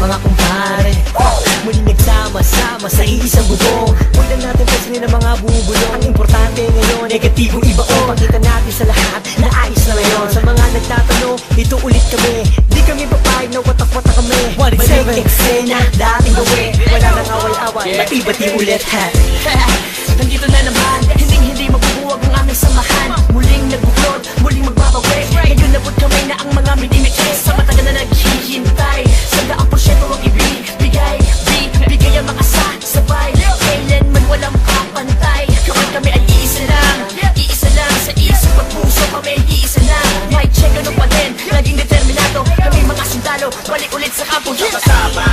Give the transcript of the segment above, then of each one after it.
mga kumpare. Muling nagsama-sama sa iisang bubong. Huwag lang natin pansinin ang mga bubulong. Ang importante ngayon, negatibong ibaon. Pakita natin sa lahat na ayos na ngayon. Sa mga nagtatanong, ito ulit kami. Di kami papayag na watak-watak kami. Maling eksena, dating gawin. Wala nang away-away, bati-bati ulit ha. Nandito na naman, hindi mabubuwag ang aming samahan. Muling nagbuklod, muling magbabawi. Ngayon nabot kami na ang mga minimites. Sa matagal na naghihintay, 100% ang ibibigay. Bigay ang makasasabay, kailanman walang kapantay. Kapag kami ay iisa lang sa isip at puso kami iisa lang. Mic check, ano pa din, laging determinado. Kami mga sundalo, balik ulit sa kampo. Sama-sama,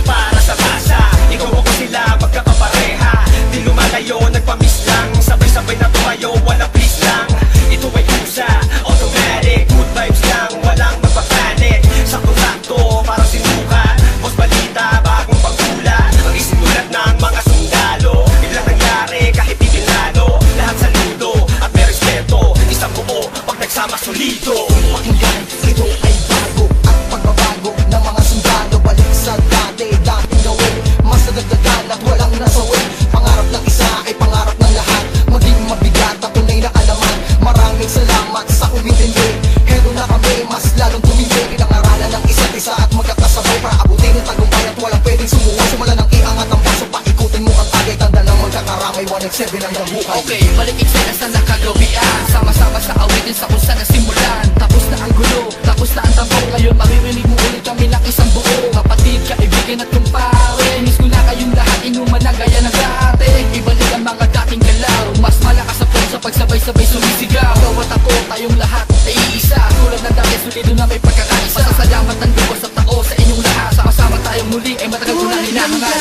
para sa masa. Ikaw ako sila, magkakapareha. Di lumalayo, nagpamiss lang. Sabay-sabay na tumayo, wala please lang. Ito ay kusa, automatic. Good vibes lang, walang magpapanik. Sakto-sakto, parang sinukat. Boss balita, bagong pagkula. Ang isinulat ng mga sundalo. Biglang nangyari, kahit di pinlano. Lahat saludo, at may respeto. Isang buo, pag nagsama solido. Pakinggan, ito ay bago at pagbabago ng mga sundalo. Balik sa dating gawin. Mas nadagdagan at walang nasawi. Pangarap ng isa ay pangarap ng lahat. Maging mabigat at tunay na alaman. Maraming salamat sa umintindi. Hedo na kami, mas lalong tumindi. Pinangaralan ng isa't isa at magkakasabay para abutin ang tagumpay at walang pwedeng sumuha. Sumala ng iangat ang paso, paikutin mo ang tagay. Tanda ng magkakaramay, 1x7 ang buhay. Okay, balik eksena sa nakagawian. Sama-sama sa awitin sa kung saan nasimulan. Tapos na ang gulo, tapos na ang tambong. Ngayon maririnig mo ulit kami ng isang buo. Kapatid, kaibigan at kumpare. Miss ko na kayong lahat, inuman na gaya ng dati. Ibalik ang mga dating galaw. Mas malakas sa puso pag sabay-sabay sumisigaw. Ikaw at ako, tayong lahat ay iisa. Tulad ng dati, sulido na may pagkakaisa. Pasasalamat ng lubos at tao sa inyong lahat. Sama-sama tayong muli, ay matagal ko na hinahangal.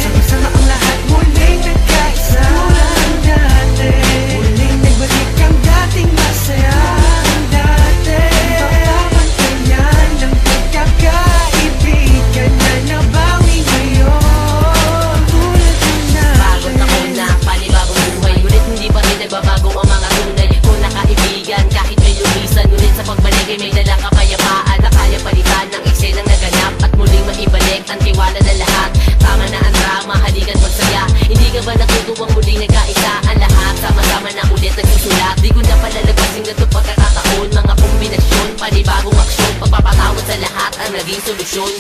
Sama-sama ang lahat, muling nagkaisa. Tulad dati, muling nagbalik ang dating masaya. Ang dati, papapantayan ng pagkakaibigan na nabawi ngayon. Tulad ng Bagong taon na, panibagong buhay. Ngunit hindi pa rin nagbabago ang mga tunay kung nakaibigan. Kahit may lumisan, ngunit sa pagbalik ay may dalang kapayapaan na kaya palitan ng eksenang naganap at muling maibalik ang tiwala ng lahat. Tama na ang drama, halikan magsaya. Hindi ka ba natutuwang muling nagkaisa ang lahat? Sama-sama na ulit nagsusulat. Di ko na palalagpasin na ito pagkakataon. Mga kombinasyon, panibagong aksyon. Pagpapatawad sa lahat ang naging solusyon.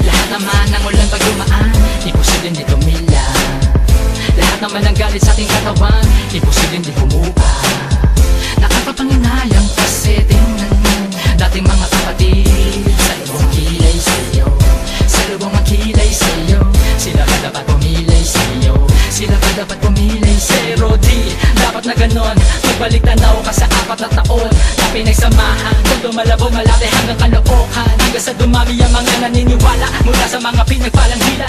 Lahat naman ng ulan pag dumaan, di posibleng di tumila. Lahat naman ng galit sa ating katawan, di posibleng di humupa. Nakakapanginayang kasi tingnan mo dating mga kapatid. Sa lubong kilay sa'yo, sa lubong ang kilay sa'yo. Sila ba dapat pumilay sa'yo? Sila ba dapat pumilay sa'yo? Di dapat na ganon, magbalik tanaw ka sa 4 na taon na pinagsamahan. Kung dumalabo malaki hanggang kalookan, hanggang sa dumami ang mga naniniwala mula sa mga pinagpalang hila.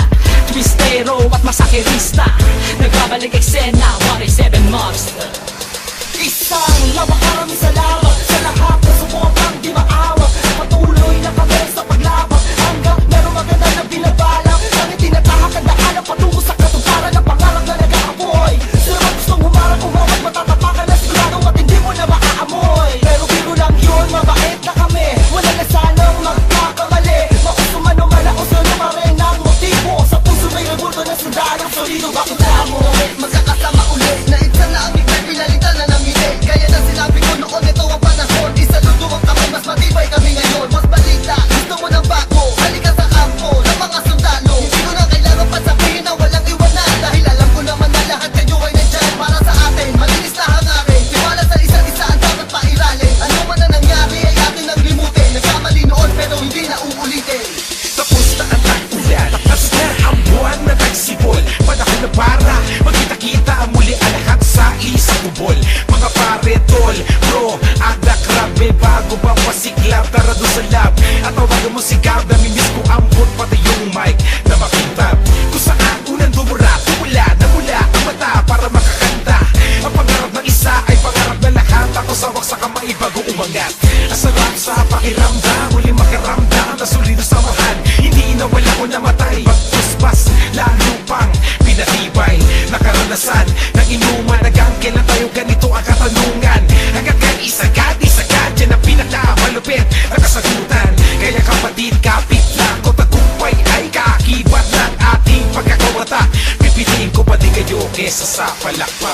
Twistero at masakirista, nagbabalik eksena, 1x7 months. Isang maraming salamat sa lahat na sumubang di maawag. Patuloy na kami sa paglabang hanggang meron maganda na binabalak. Nang itinatahak ang daanan patungo sa katuparan ng pangarap na nag-aapoy. Sila ba gustong humarang umawag, matatapakan na sigurado at hindi mo na maaamoy. Pero biro lang yun, mabait na kami. Wala na sanang magkakamali. Mauso man o malaos na lumarin ang motibo. Sa puso may rebulto na sundalong solido. Bakit na mo magkakasama ulit? Naitsa na ang bigay, pinalitan na ng ngiti. Gaya na sinabi ko noon, ito ang panahon. Isa luto ang kamay, mas matibay ka sa palakpak.